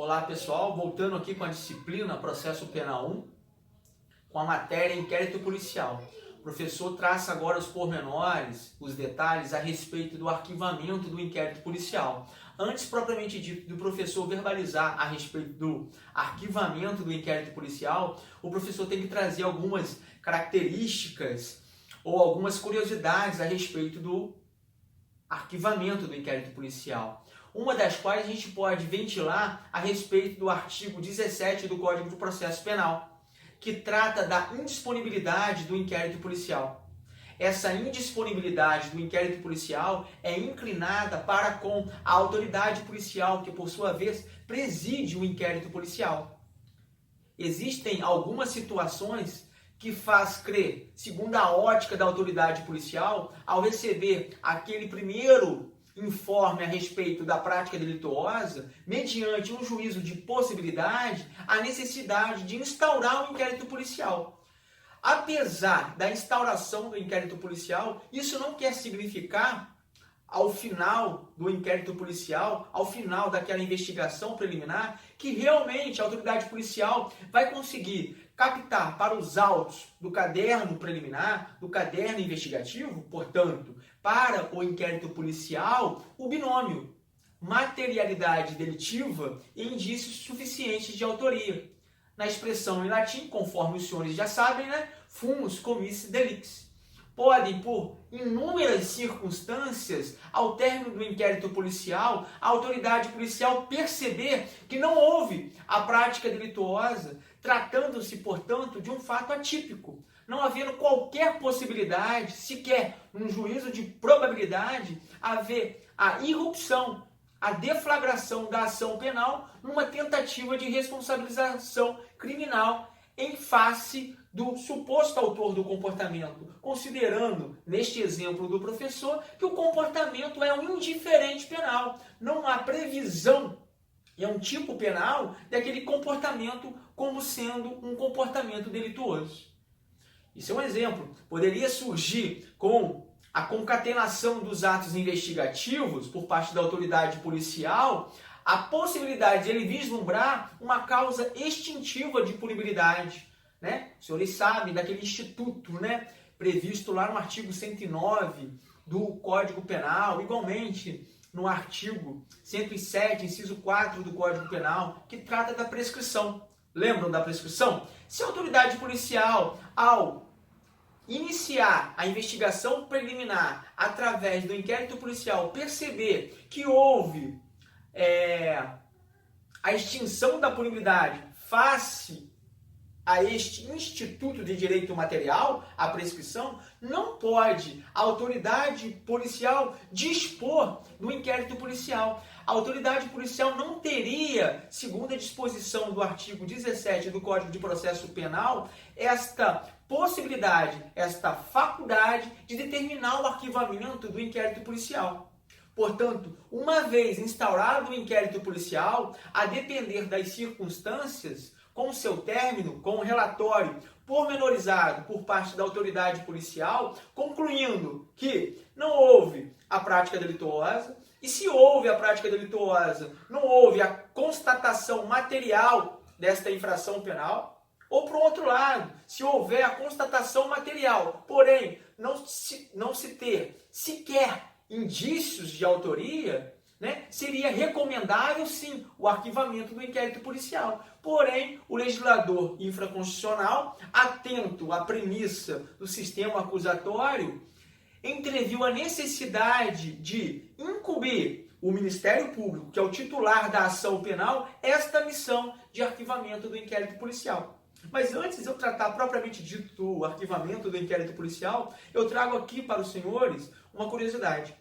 Olá pessoal, voltando aqui com a disciplina Processo Penal 1, com a matéria Inquérito Policial. O professor traça agora os pormenores, os detalhes a respeito do arquivamento do inquérito policial. Antes, propriamente dito, do professor verbalizar a respeito do arquivamento do inquérito policial, o professor tem que trazer algumas características ou algumas curiosidades a respeito do arquivamento do inquérito policial. Uma das quais a gente pode ventilar a respeito do artigo 17 do Código de Processo Penal, que trata da indisponibilidade do inquérito policial. Essa indisponibilidade do inquérito policial é inclinada para com a autoridade policial, que por sua vez preside o inquérito policial. Existem algumas situações que faz crer, segundo a ótica da autoridade policial, ao receber aquele primeiro informe a respeito da prática delituosa, mediante um juízo de possibilidade, a necessidade de instaurar um inquérito policial. Apesar da instauração do inquérito policial, isso não quer significar, ao final do inquérito policial, ao final daquela investigação preliminar, que realmente a autoridade policial vai conseguir captar para os autos do caderno preliminar, do caderno investigativo, portanto, para o inquérito policial, o binômio materialidade delitiva e indícios suficientes de autoria. Na expressão em latim, conforme os senhores já sabem, fumus commissi delix. Podem, por inúmeras circunstâncias, ao término do inquérito policial, a autoridade policial perceber que não houve a prática delituosa, tratando-se, portanto, de um fato atípico, não havendo qualquer possibilidade, sequer num juízo de probabilidade, haver a irrupção, a deflagração da ação penal numa tentativa de responsabilização criminal em face do suposto autor do comportamento, considerando, neste exemplo do professor, que o comportamento é um indiferente penal. Não há previsão, é um tipo penal, daquele comportamento como sendo um comportamento delituoso. Isso é um exemplo. Poderia surgir com a concatenação dos atos investigativos por parte da autoridade policial a possibilidade de ele vislumbrar uma causa extintiva de punibilidade. Os senhores sabem daquele instituto previsto lá no artigo 109 do Código Penal, igualmente no artigo 107, inciso 4 do Código Penal, que trata da prescrição. Lembram da prescrição? Se a autoridade policial, ao iniciar a investigação preliminar através do inquérito policial, perceber que houve a extinção da punibilidade face a este instituto de direito material, a prescrição, não pode a autoridade policial dispor do inquérito policial. A autoridade policial não teria, segundo a disposição do artigo 17 do Código de Processo Penal, esta possibilidade, esta faculdade de determinar o arquivamento do inquérito policial. Portanto, uma vez instaurado o inquérito policial, a depender das circunstâncias, com seu término, com o relatório pormenorizado por parte da autoridade policial, concluindo que não houve a prática delituosa, e se houve a prática delituosa, não houve a constatação material desta infração penal, ou, por outro lado, se houver a constatação material, porém não se ter sequer indícios de autoria, seria recomendável, sim, o arquivamento do inquérito policial. Porém, o legislador infraconstitucional, atento à premissa do sistema acusatório, entreviu a necessidade de incumbir o Ministério Público, que é o titular da ação penal, esta missão de arquivamento do inquérito policial. Mas antes de eu tratar propriamente dito do arquivamento do inquérito policial, eu trago aqui para os senhores uma curiosidade.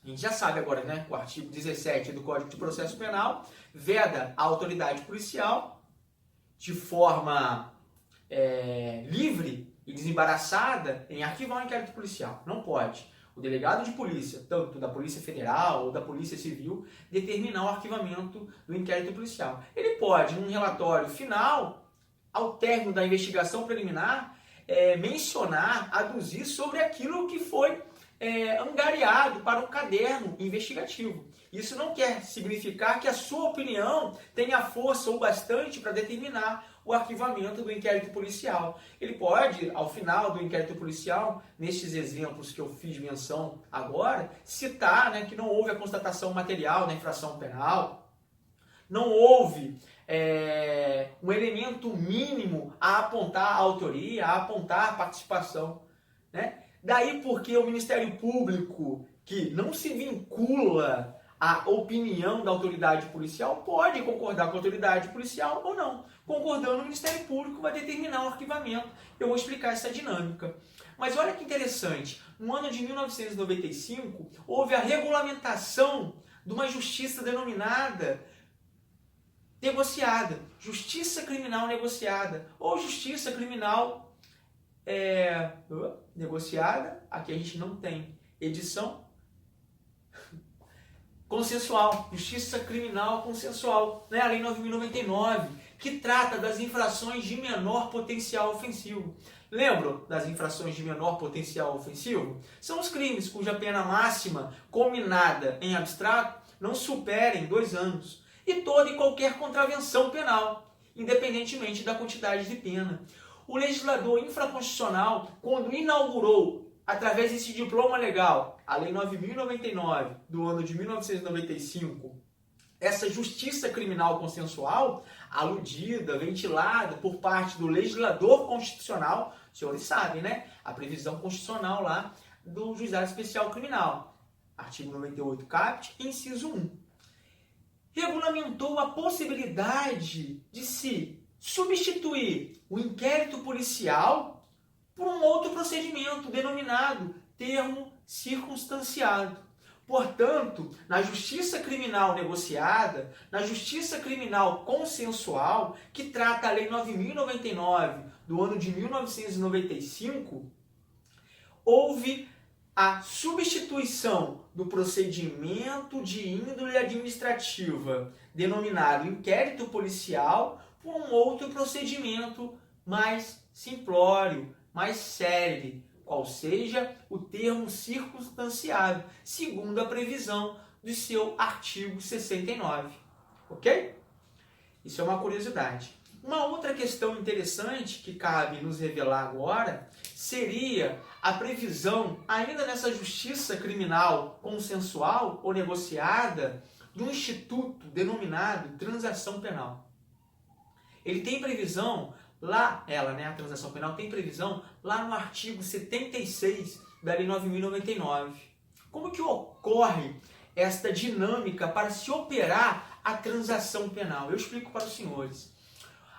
A gente já sabe agora, o artigo 17 do Código de Processo Penal veda a autoridade policial de forma livre e desembaraçada em arquivar um inquérito policial. Não pode o delegado de polícia, tanto da Polícia Federal ou da Polícia Civil, determinar o arquivamento do inquérito policial. Ele pode, num relatório final, ao término da investigação preliminar, mencionar, aduzir sobre aquilo que foi angariado para um caderno investigativo. Isso não quer significar que a sua opinião tenha força ou bastante para determinar o arquivamento do inquérito policial. Ele pode, ao final do inquérito policial, nestes exemplos que eu fiz menção agora, citar, né, que não houve a constatação material da infração penal, não houve um elemento mínimo a apontar a autoria, a apontar a participação, né? Daí porque o Ministério Público, que não se vincula à opinião da autoridade policial, pode concordar com a autoridade policial ou não. Concordando, o Ministério Público vai determinar o arquivamento. Eu vou explicar essa dinâmica. Mas olha que interessante, no ano de 1995, houve a regulamentação de uma justiça denominada negociada, justiça criminal negociada, ou justiça criminal negociada, aqui a gente não tem edição, consensual, justiça criminal consensual, né? A Lei 9.099, que trata das infrações de menor potencial ofensivo. Lembram das infrações de menor potencial ofensivo? São os crimes cuja pena máxima combinada em abstrato não superem 2 anos e toda e qualquer contravenção penal, independentemente da quantidade de pena. O legislador infraconstitucional, quando inaugurou, através desse diploma legal, a Lei 9.099, do ano de 1995, essa justiça criminal consensual, aludida, ventilada por parte do legislador constitucional, os senhores sabem, né? A previsão constitucional lá do Juizado Especial Criminal, artigo 98 caput, inciso 1. Regulamentou a possibilidade de se substituir o inquérito policial por um outro procedimento denominado termo circunstanciado. Portanto, na justiça criminal negociada, na justiça criminal consensual, que trata a Lei 9.099 do ano de 1995, houve a substituição do procedimento de índole administrativa, denominado inquérito policial, por um outro procedimento mais simplório, mais célere, qual seja o termo circunstanciado, segundo a previsão do seu artigo 69. Ok? Isso é uma curiosidade. Uma outra questão interessante que cabe nos revelar agora seria a previsão, ainda nessa justiça criminal consensual ou negociada, de um instituto denominado transação penal. Ele tem previsão lá, a transação penal tem previsão lá no artigo 76 da Lei 9.099. Como que ocorre esta dinâmica para se operar a transação penal? Eu explico para os senhores.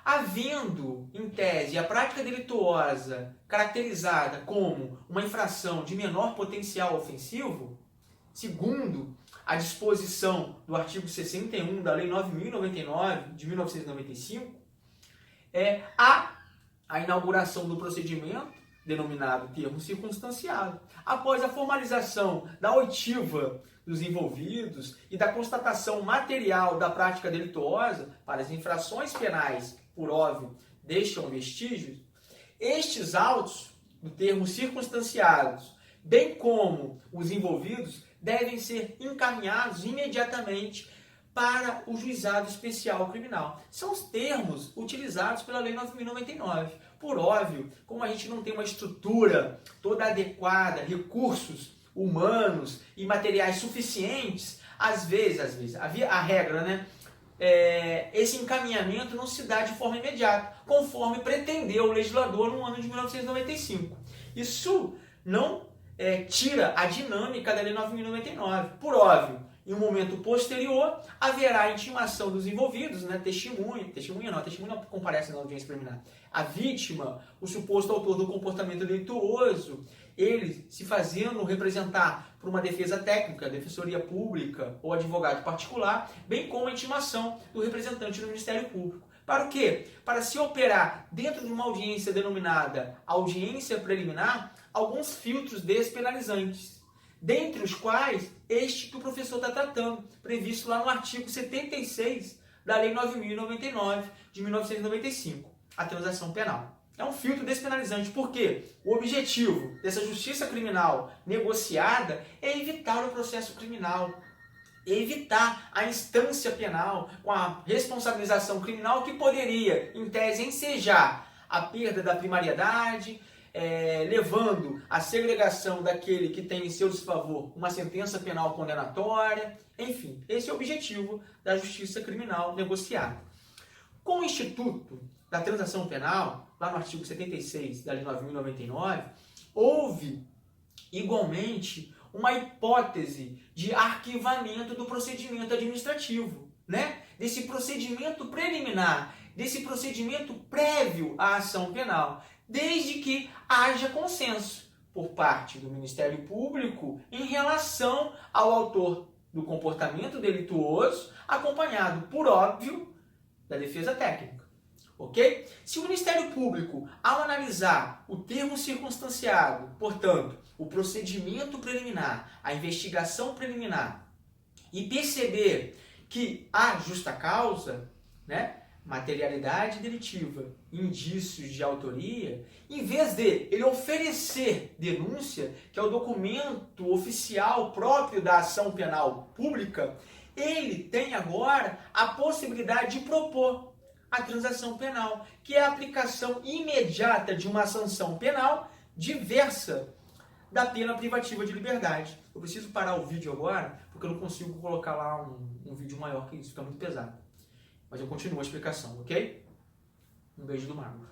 Havendo, em tese, a prática delituosa caracterizada como uma infração de menor potencial ofensivo, segundo a disposição do artigo 61 da Lei 9.099 de 1995, há a inauguração do procedimento, denominado termo circunstanciado, após a formalização da oitiva dos envolvidos e da constatação material da prática delituosa para as infrações penais, por óbvio, deixam vestígios, estes autos do termo circunstanciados, bem como os envolvidos, devem ser encaminhados imediatamente para o Juizado Especial Criminal. São os termos utilizados pela Lei 9.099. Por óbvio, como a gente não tem uma estrutura toda adequada, recursos humanos e materiais suficientes, às vezes, a regra, né? Esse encaminhamento não se dá de forma imediata, conforme pretendeu o legislador no ano de 1995. Isso não tira a dinâmica da Lei 9.099. Por óbvio, em um momento posterior, haverá a intimação dos envolvidos, né? Testemunha não comparece na audiência preliminar. A vítima, o suposto autor do comportamento delituoso, ele se fazendo representar por uma defesa técnica, defensoria pública ou advogado particular, bem como a intimação do representante do Ministério Público. Para o quê? Para se operar dentro de uma audiência denominada audiência preliminar, alguns filtros despenalizantes, dentre os quais este que o professor está tratando, previsto lá no artigo 76 da Lei 9.099 de 1995, a transação penal. É um filtro despenalizante. Por quê? O objetivo dessa justiça criminal negociada é evitar o processo criminal, evitar a instância penal com a responsabilização criminal que poderia, em tese, ensejar a perda da primariedade, levando à segregação daquele que tem em seu desfavor uma sentença penal condenatória. Enfim, esse é o objetivo da justiça criminal negociada. Com o Instituto da Transação Penal, lá no artigo 76 da Lei 9.099, houve igualmente uma hipótese de arquivamento do procedimento administrativo, né? Desse procedimento preliminar, desse procedimento prévio à ação penal, desde que haja consenso por parte do Ministério Público em relação ao autor do comportamento delituoso, acompanhado, por óbvio, da defesa técnica. Ok? Se o Ministério Público, ao analisar o termo circunstanciado, portanto, o procedimento preliminar, a investigação preliminar, e perceber que há justa causa, né, materialidade delitiva, indícios de autoria, em vez de ele oferecer denúncia, que é o documento oficial próprio da ação penal pública, ele tem agora a possibilidade de propor a transação penal, que é a aplicação imediata de uma sanção penal diversa da pena privativa de liberdade. Eu preciso parar o vídeo agora, porque eu não consigo colocar lá um vídeo maior que isso, fica muito pesado. Mas eu continuo a explicação, ok? Um beijo do Marcos.